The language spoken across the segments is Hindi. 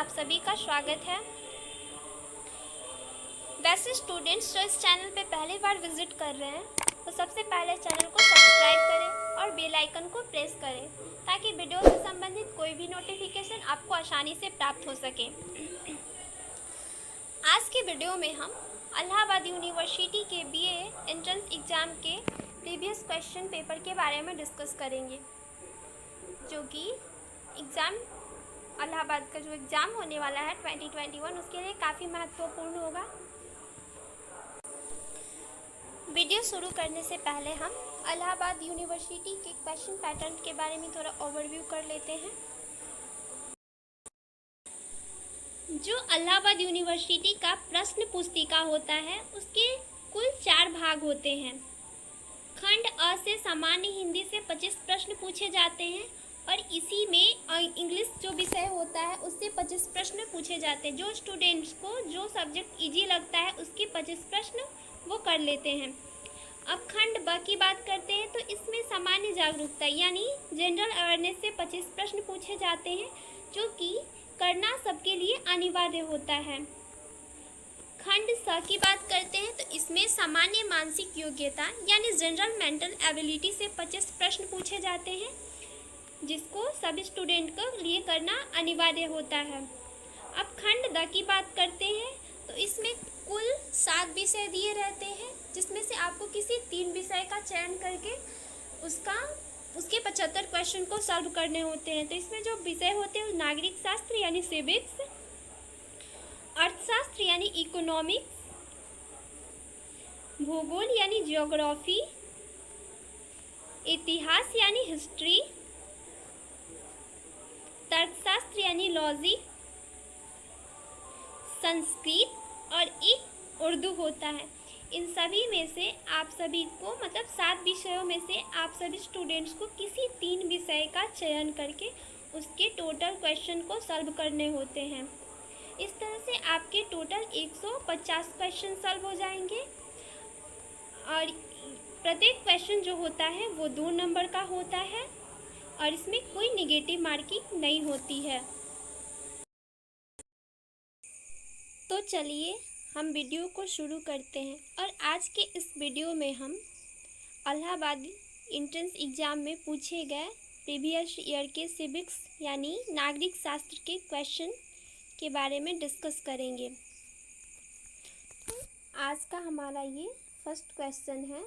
आप सभी का स्वागत है। वैसे स्टूडेंट्स जो इस चैनल पे पहली बार विजिट कर रहे हैं तो सबसे पहले चैनल को सब्सक्राइब करें और बेल आइकन को प्रेस करें ताकि वीडियो से संबंधित कोई भी नोटिफिकेशन आपको आसानी से प्राप्त हो सके। आज के वीडियो में हम इलाहाबाद यूनिवर्सिटी के बीए एंट्रेंस एग्ज़ाम के प्रीवियस क्वेश्चन पेपर के बारे में डिस्कस करेंगे, जो कि इलाहाबाद का जो एग्ज़ाम होने वाला है 2021 उसके लिए काफ़ी महत्वपूर्ण होगा। वीडियो शुरू करने से पहले हम इलाहाबाद यूनिवर्सिटी के क्वेश्चन पैटर्न के बारे में थोड़ा ओवरव्यू कर लेते हैं। जो इलाहाबाद यूनिवर्सिटी का प्रश्न पुस्तिका होता है उसके कुल 4 भाग होते हैं। खंड अ से सामान्य हिंदी से 25 प्रश्न पूछे जाते हैं और इसी में इंग्लिश जो विषय होता है उससे 25 प्रश्न पूछे जाते हैं। जो स्टूडेंट्स को जो सब्जेक्ट इजी लगता है उसके 25 प्रश्न वो कर लेते हैं। अब खंड ब की बात करते हैं तो इसमें सामान्य जागरूकता यानी जनरल अवेयरनेस से 25 प्रश्न पूछे जाते हैं, जो कि करना सबके लिए अनिवार्य होता है। खंड स की बात करते हैं तो इसमें सामान्य मानसिक योग्यता यानी जनरल मेंटल एबिलिटी से 25 प्रश्न पूछे जाते हैं, जिसको सभी स्टूडेंट को लिए करना अनिवार्य होता है। अब खंड द की बात करते हैं तो इसमें कुल 7 विषय दिए रहते हैं, जिसमें से आपको किसी 3 विषय का चयन करके उसके 75 क्वेश्चन को सॉल्व करने होते हैं। तो इसमें जो विषय होते हैं नागरिक शास्त्र यानी सिविक्स, अर्थशास्त्र यानी इकोनॉमिक्स, भूगोल यानी ज्योग्राफी, इतिहास यानी हिस्ट्री, तर्कशास्त्र यानी लॉजिक, संस्कृत और एक उर्दू होता है। इन सभी में से आप सभी को मतलब 7 विषयों में से आप सभी स्टूडेंट्स को किसी 3 विषय का चयन करके उसके टोटल क्वेश्चन को सॉल्व करने होते हैं। इस तरह से आपके टोटल 150 क्वेश्चन सॉल्व हो जाएंगे और प्रत्येक क्वेश्चन जो होता है वो 2 नंबर का होता है और इसमें कोई नेगेटिव मार्किंग नहीं होती है। तो चलिए हम वीडियो को शुरू करते हैं और आज के इस वीडियो में हम इलाहाबाद एंट्रेंस एग्ज़ाम में पूछे गए प्रीवियस ईयर के सिविक्स यानी नागरिक शास्त्र के क्वेश्चन के बारे में डिस्कस करेंगे। आज का हमारा ये फर्स्ट क्वेश्चन है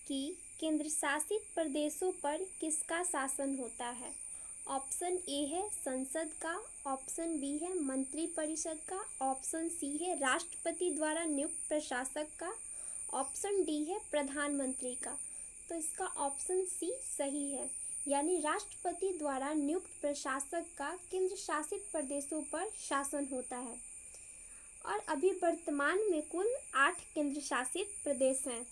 कि केंद्र शासित प्रदेशों पर किसका शासन होता है। ऑप्शन ए है संसद का, ऑप्शन बी है मंत्रिपरिषद का, ऑप्शन सी है राष्ट्रपति द्वारा नियुक्त प्रशासक का, ऑप्शन डी है प्रधानमंत्री का। तो इसका ऑप्शन सी सही है, यानी राष्ट्रपति द्वारा नियुक्त प्रशासक का केंद्र शासित प्रदेशों पर शासन होता है। और अभी वर्तमान में कुल 8 केंद्र शासित प्रदेश हैं।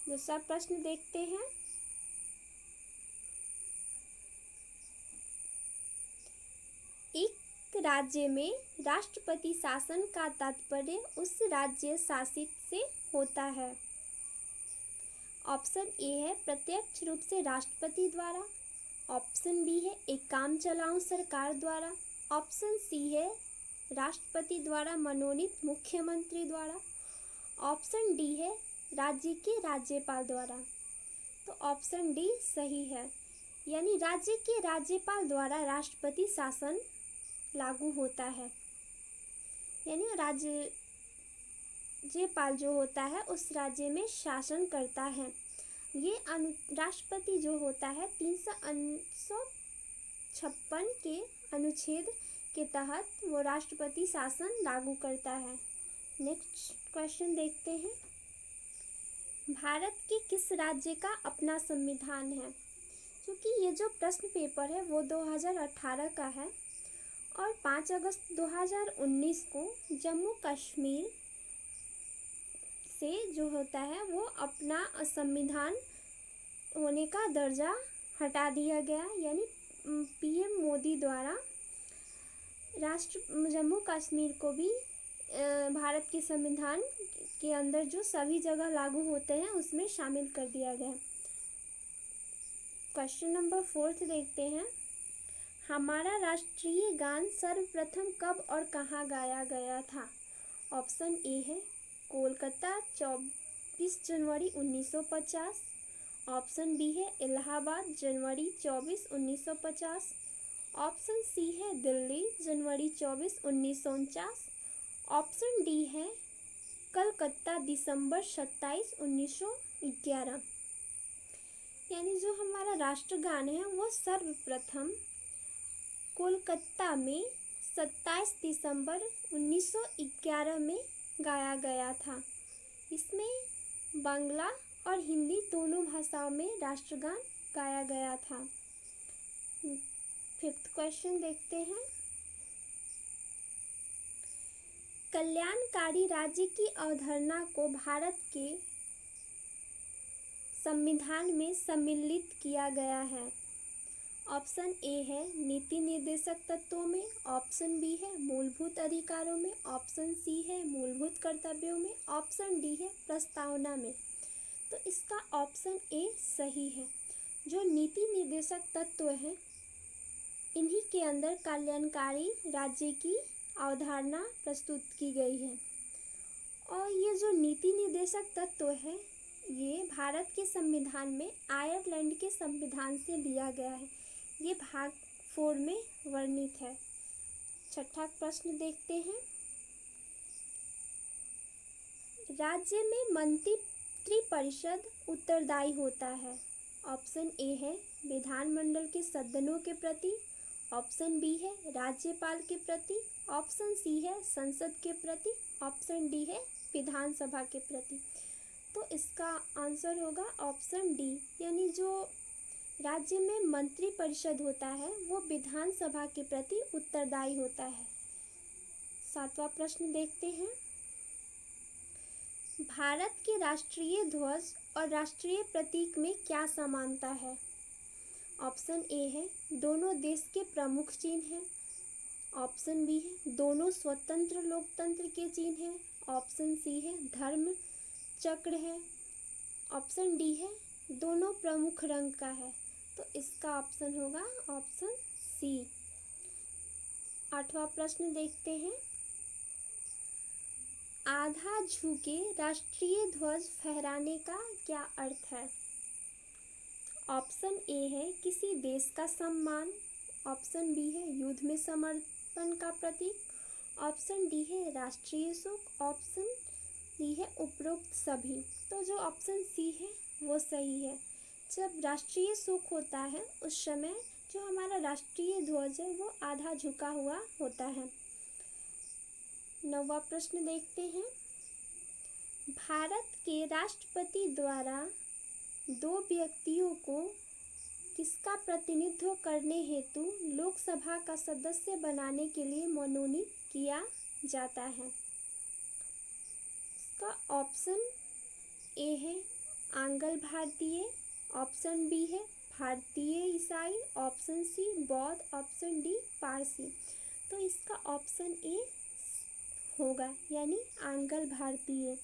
दूसरा प्रश्न देखते हैं। एक राज्य में राष्ट्रपति शासन का तात्पर्य उस राज्य शासित से होता है। ऑप्शन ए है प्रत्यक्ष रूप से राष्ट्रपति द्वारा, ऑप्शन बी है एक काम चलाऊ सरकार द्वारा, ऑप्शन सी है राष्ट्रपति द्वारा मनोनीत मुख्यमंत्री द्वारा, ऑप्शन डी है राज्य के राज्यपाल द्वारा। तो ऑप्शन डी सही है, यानी राज्य के राज्यपाल द्वारा राष्ट्रपति शासन लागू होता है, यानी राज्यपाल जो होता है उस राज्य में शासन करता है। ये राष्ट्रपति जो होता है 356 के अनुच्छेद के तहत वो राष्ट्रपति शासन लागू करता है। नेक्स्ट क्वेश्चन देखते हैं। भारत के किस राज्य का अपना संविधान है। क्योंकि ये जो प्रश्न पेपर है वो 2018 का है और 5 अगस्त 2019 को जम्मू कश्मीर से जो होता है वो अपना संविधान होने का दर्जा हटा दिया गया, यानी पीएम मोदी द्वारा जम्मू कश्मीर को भी भारत के संविधान के अंदर जो सभी जगह लागू होते हैं उसमें शामिल कर दिया गया। क्वेश्चन नंबर 4 देखते हैं। हमारा राष्ट्रीय गान सर्वप्रथम कब और कहाँ गाया गया था? ऑप्शन ए है कोलकाता 24 जनवरी 1950। ऑप्शन बी है इलाहाबाद जनवरी 24 1950। ऑप्शन सी है दिल्ली जनवरी 24 1949। ऑप्शन डी है कलकत्ता दिसंबर 27 1911। यानी जो हमारा राष्ट्रगान है वो सर्वप्रथम कोलकाता में 27 दिसंबर 1911 में गाया गया था। इसमें बांग्ला और हिंदी दोनों भाषाओं में राष्ट्रगान गाया गया था। 5th क्वेश्चन देखते हैं। कल्याणकारी राज्य की अवधारणा को भारत के संविधान में सम्मिलित किया गया है। ऑप्शन ए है नीति निर्देशक तत्वों में। ऑप्शन बी है मूलभूत अधिकारों में। ऑप्शन सी है मूलभूत कर्तव्यों में। ऑप्शन डी है प्रस्तावना में। तो इसका ऑप्शन ए सही है। जो नीति निर्देशक तत्व हैं इन्हीं के अंदर कल्याणकारी राज्य की अवधारणा प्रस्तुत की गई है। और ये जो नीति निर्देशक तत्व है ये भारत के संविधान में आयरलैंड के संविधान से लिया गया है। ये भाग 4 में वर्णित है। 6ठा प्रश्न देखते हैं। राज्य में मंत्री परिषद उत्तरदायी होता है। ऑप्शन ए है विधानमंडल के सदनों के प्रति। ऑप्शन बी है राज्यपाल के प्रति। ऑप्शन सी है संसद के प्रति। ऑप्शन डी है विधानसभा के प्रति। तो इसका आंसर होगा ऑप्शन डी, यानी जो राज्य में मंत्री परिषद होता है वो विधानसभा के प्रति उत्तरदायी होता है। 7वां प्रश्न देखते हैं। भारत के राष्ट्रीय ध्वज और राष्ट्रीय प्रतीक में क्या समानता है? ऑप्शन ए है दोनों देश के प्रमुख चिन्ह हैं। ऑप्शन बी है दोनों स्वतंत्र लोकतंत्र के चिन्ह हैं। ऑप्शन सी है धर्म चक्र है। ऑप्शन डी है दोनों प्रमुख रंग का है। तो इसका ऑप्शन होगा ऑप्शन सी। 8वां प्रश्न देखते हैं। आधा झुके राष्ट्रीय ध्वज फहराने का क्या अर्थ है? ऑप्शन ए है किसी देश का सम्मान। ऑप्शन बी है युद्ध में समर्पण का प्रतीक। ऑप्शन डी है राष्ट्रीय सुख। ऑप्शन डी है उपरोक्त सभी। तो जो ऑप्शन सी है वो सही है। जब राष्ट्रीय शोक होता है उस समय जो हमारा राष्ट्रीय ध्वज है वो आधा झुका हुआ होता है। 9वां प्रश्न देखते हैं। भारत के राष्ट्रपति द्वारा 2 व्यक्तियों को किसका प्रतिनिधित्व करने हेतु लोकसभा का सदस्य बनाने के लिए मनोनीत किया जाता है? इसका ऑप्शन ए है आंग्ल भारतीय। ऑप्शन बी है भारतीय ईसाई। ऑप्शन सी बौद्ध। Option D Parsi. तो इसका ऑप्शन ए होगा, यानी आंग्ल भारतीय।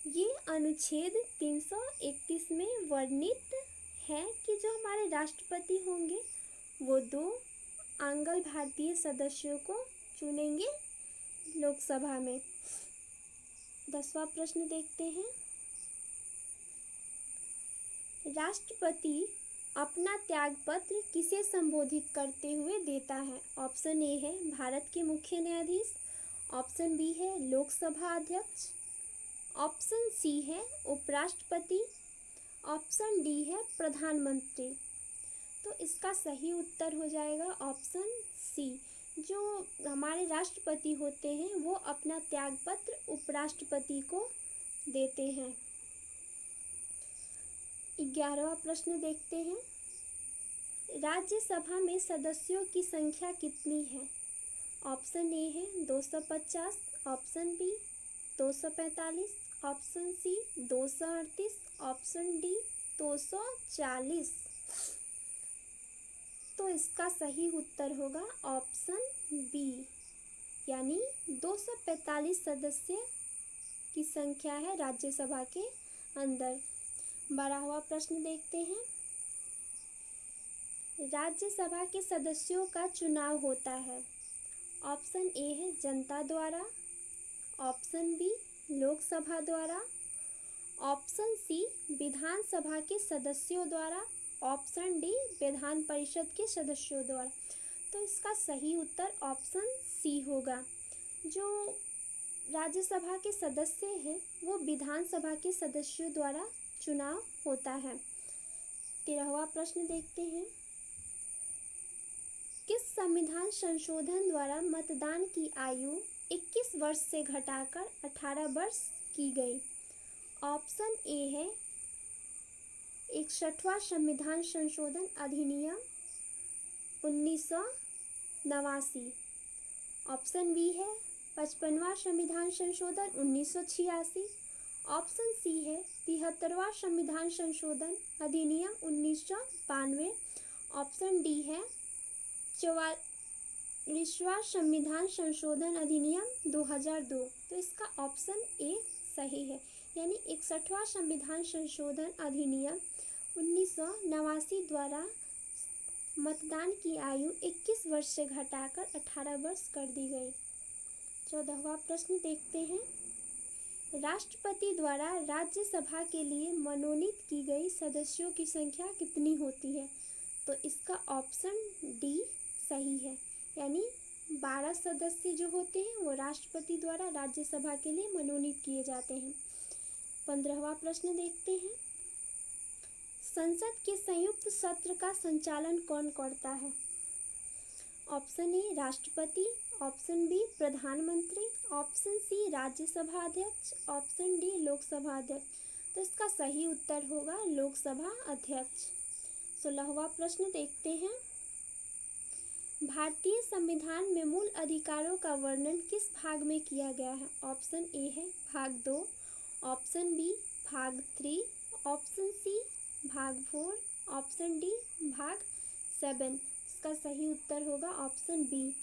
ये अनुच्छेद 331 में वर्णित है कि जो हमारे राष्ट्रपति होंगे वो 2 आंग्ल भारतीय सदस्यों को चुनेंगे लोकसभा में। 10वां प्रश्न देखते हैं। राष्ट्रपति अपना त्यागपत्र किसे संबोधित करते हुए देता है? ऑप्शन ए है भारत के मुख्य न्यायाधीश। ऑप्शन बी है लोकसभा अध्यक्ष। ऑप्शन सी है उपराष्ट्रपति। ऑप्शन डी है प्रधानमंत्री। तो इसका सही उत्तर हो जाएगा ऑप्शन सी। जो हमारे राष्ट्रपति होते हैं वो अपना त्यागपत्र उपराष्ट्रपति को देते हैं। 11वां प्रश्न देखते हैं। राज्यसभा में सदस्यों की संख्या कितनी है? ऑप्शन ए है 250। Option B 245। Option C 238। Option D 240। तो इसका सही उत्तर होगा ऑप्शन बी, यानी 245 सदस्य की संख्या है राज्यसभा के अंदर। 12वां प्रश्न देखते हैं। राज्यसभा के सदस्यों का चुनाव होता है? ऑप्शन ए है जनता द्वारा, ऑप्शन बी लोकसभा द्वारा, ऑप्शन सी विधानसभा के सदस्यों द्वारा, ऑप्शन डी विधान परिषद के सदस्यों द्वारा। तो इसका सही उत्तर ऑप्शन सी होगा। जो राज्यसभा के सदस्य हैं वो विधानसभा के सदस्यों द्वारा चुनाव होता है। 13वां प्रश्न देखते हैं। किस संविधान संशोधन द्वारा मतदान की आयु 21 वर्ष से घटाकर 18 वर्ष की गई? ऑप्शन ए है 61वां संविधान संशोधन अधिनियम 1989, ऑप्शन बी है 55वां संविधान संशोधन 1986, ऑप्शन सी है 73वां संविधान संशोधन अधिनियम 1992, ऑप्शन डी है 44वां संविधान संशोधन अधिनियम 2002। तो इसका ऑप्शन ए सही है, यानी 61वां संविधान संशोधन अधिनियम 1989 द्वारा मतदान की आयु 21 वर्ष से घटाकर 18 वर्ष कर दी गई। 14वां प्रश्न देखते हैं। राष्ट्रपति द्वारा राज्यसभा के लिए मनोनीत की गई सदस्यों की संख्या कितनी होती है? तो इसका ऑप्शन डी सही है, यानी 12 सदस्य जो होते हैं वो राष्ट्रपति द्वारा राज्यसभा के लिए मनोनीत किए जाते हैं। 15वां प्रश्न देखते हैं। संसद के संयुक्त सत्र का संचालन कौन करता है? ऑप्शन ए राष्ट्रपति, ऑप्शन बी प्रधानमंत्री, ऑप्शन सी राज्यसभा अध्यक्ष, ऑप्शन डी लोकसभा अध्यक्ष। तो इसका सही उत्तर होगा लोकसभा अध्यक्ष। 16वां प्रश्न देखते हैं। भारतीय संविधान में मूल अधिकारों का वर्णन किस भाग में किया गया है? ऑप्शन ए है भाग 2, ऑप्शन बी भाग 3, ऑप्शन सी भाग 4, ऑप्शन डी भाग 7। इसका सही उत्तर होगा ऑप्शन बी।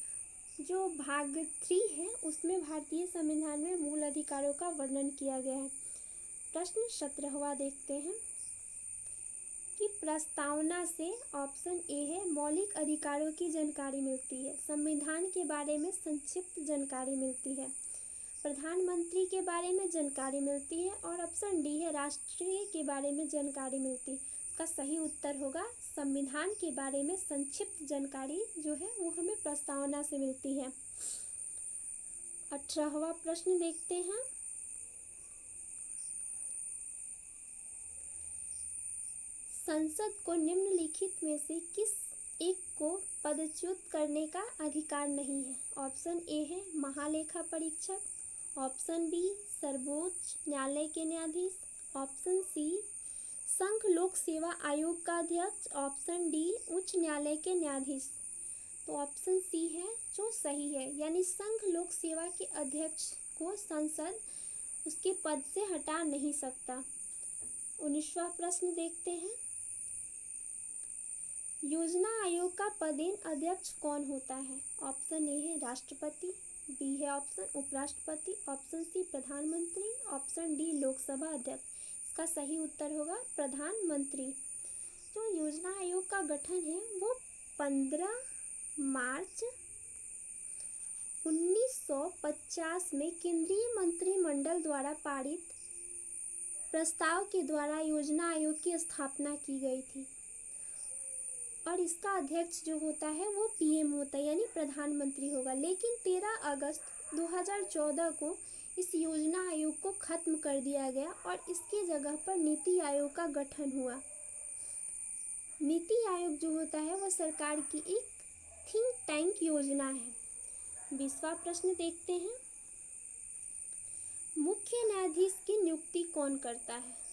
जो भाग 3 है उसमें भारतीय संविधान में मूल अधिकारों का वर्णन किया गया है। प्रश्न 17वां देखते हैं कि प्रस्तावना से ऑप्शन ए है मौलिक अधिकारों की जानकारी मिलती है, संविधान के बारे में संक्षिप्त जानकारी मिलती है, प्रधानमंत्री के बारे में जानकारी मिलती है और ऑप्शन डी है राष्ट्रीय के बारे में जानकारी मिलती है। इसका सही उत्तर होगा संविधान के बारे में संक्षिप्त जानकारी जो है वो हमें प्रस्तावना से मिलती है। 18वां प्रश्न देखते हैं। संसद को निम्नलिखित में से किस एक को पदच्युत करने का अधिकार नहीं है? ऑप्शन ए है महालेखा परीक्षक, ऑप्शन बी सर्वोच्च न्यायालय के न्यायाधीश, ऑप्शन सी संघ लोक सेवा आयोग का अध्यक्ष, ऑप्शन डी उच्च न्यायालय के न्यायाधीश। तो ऑप्शन सी है जो सही है, यानी संघ लोक सेवा के अध्यक्ष को संसद उसके पद से हटा नहीं सकता। 19वां प्रश्न देखते हैं। योजना आयोग का पदेन अध्यक्ष कौन होता है? ऑप्शन ए है राष्ट्रपति, बी है ऑप्शन उपराष्ट्रपति, ऑप्शन सी प्रधानमंत्री, ऑप्शन डी लोकसभा अध्यक्ष। इसका सही उत्तर होगा प्रधानमंत्री। जो योजना आयोग का गठन है वो 15 मार्च 1950 में केंद्रीय मंत्रिमंडल द्वारा पारित प्रस्ताव के द्वारा योजना आयोग की स्थापना की गई थी और इसका अध्यक्ष जो होता है वो पीएम होता है, यानी प्रधानमंत्री होगा। लेकिन 13 अगस्त 2014 को इस योजना आयोग को खत्म कर दिया गया और इसकी जगह पर नीति आयोग का गठन हुआ। नीति आयोग जो होता है वह सरकार की एक थिंक टैंक योजना है। 20वां प्रश्न देखते हैं। मुख्य न्यायाधीश की नियुक्ति कौन करता है?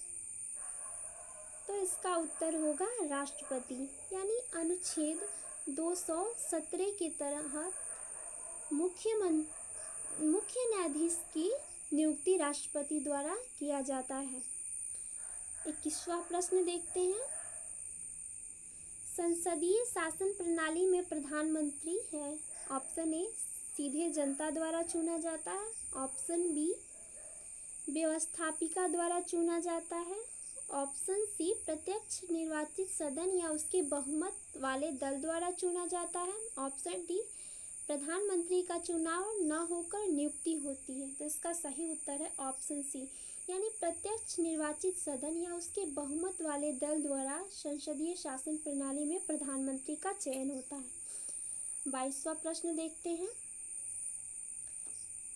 तो इसका उत्तर होगा राष्ट्रपति, यानी अनुच्छेद 217 के तहत मुख्य न्यायाधीश की नियुक्ति राष्ट्रपति द्वारा किया जाता है। 21वां प्रश्न देखते हैं। संसदीय शासन प्रणाली में प्रधानमंत्री है। ऑप्शन ए सीधे जनता द्वारा चुना जाता है, ऑप्शन बी व्यवस्थापिका द्वारा चुना जाता है, ऑप्शन सी प्रत्यक्ष निर्वाचित सदन या उसके बहुमत वाले दल द्वारा चुना जाता है। ऑप्शन डी, प्रधानमंत्री का चुनाव न होकर नियुक्ति होती है। तो इसका सही उत्तर है ऑप्शन सी, यानी प्रत्यक्ष निर्वाचित सदन या उसके बहुमत वाले दल द्वारा संसदीय शासन प्रणाली में प्रधानमंत्री का चयन होता है। 22वां प्रश्न देखते हैं।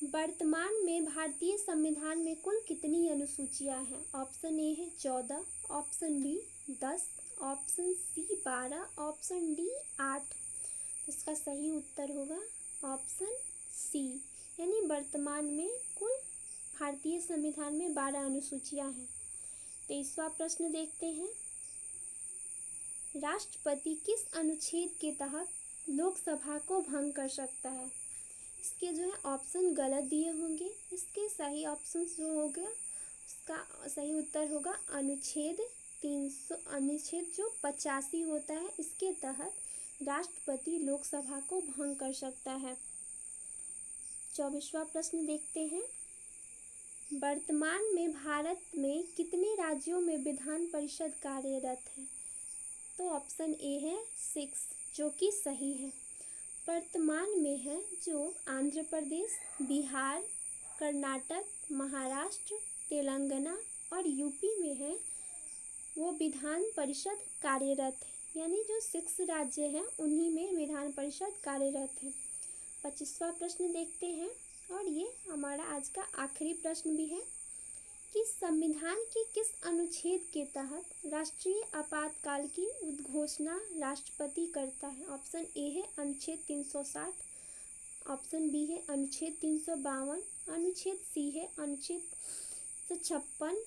वर्तमान में भारतीय संविधान में कुल कितनी अनुसूचियां हैं? ऑप्शन ए है 14, option B 10, option C 12, option D 8। इसका सही उत्तर होगा ऑप्शन सी, यानी वर्तमान में कुल भारतीय संविधान में 12 अनुसूचियां हैं। 23वां प्रश्न देखते हैं। राष्ट्रपति किस अनुच्छेद के तहत लोकसभा को भंग कर सकता है? इसके जो है ऑप्शन गलत दिए होंगे। इसके सही ऑप्शन जो होगा उसका सही उत्तर होगा अनुच्छेद 300, अनुच्छेद जो 85 होता है, इसके तहत राष्ट्रपति लोकसभा को भंग कर सकता है। 24वां प्रश्न देखते हैं। वर्तमान में भारत में कितने राज्यों में विधान परिषद कार्यरत है? तो ऑप्शन ए है 6, जो कि सही है। वर्तमान में है जो आंध्र प्रदेश, बिहार, कर्नाटक, महाराष्ट्र, तेलंगाना और यूपी में है वो विधान परिषद कार्यरत है, यानी जो 6 राज्य हैं उन्हीं में विधान परिषद कार्यरत है। 25वां प्रश्न देखते हैं, और ये हमारा आज का आखिरी प्रश्न भी है कि संविधान के किस अनुच्छेद के तहत राष्ट्रीय आपातकाल की उद्घोषणा राष्ट्रपति करता है? ऑप्शन ए है अनुच्छेद 360, ऑप्शन बी है अनुच्छेद 352, अनुच्छेद सी है अनुच्छेद 156,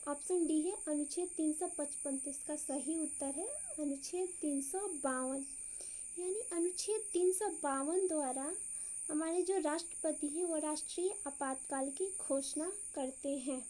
ऑप्शन डी है अनुच्छेद 355। तो इसका सही उत्तर है अनुच्छेद 352, यानी अनुच्छेद 352 द्वारा हमारे जो राष्ट्रपति हैं वो राष्ट्रीय आपातकाल की घोषणा करते हैं।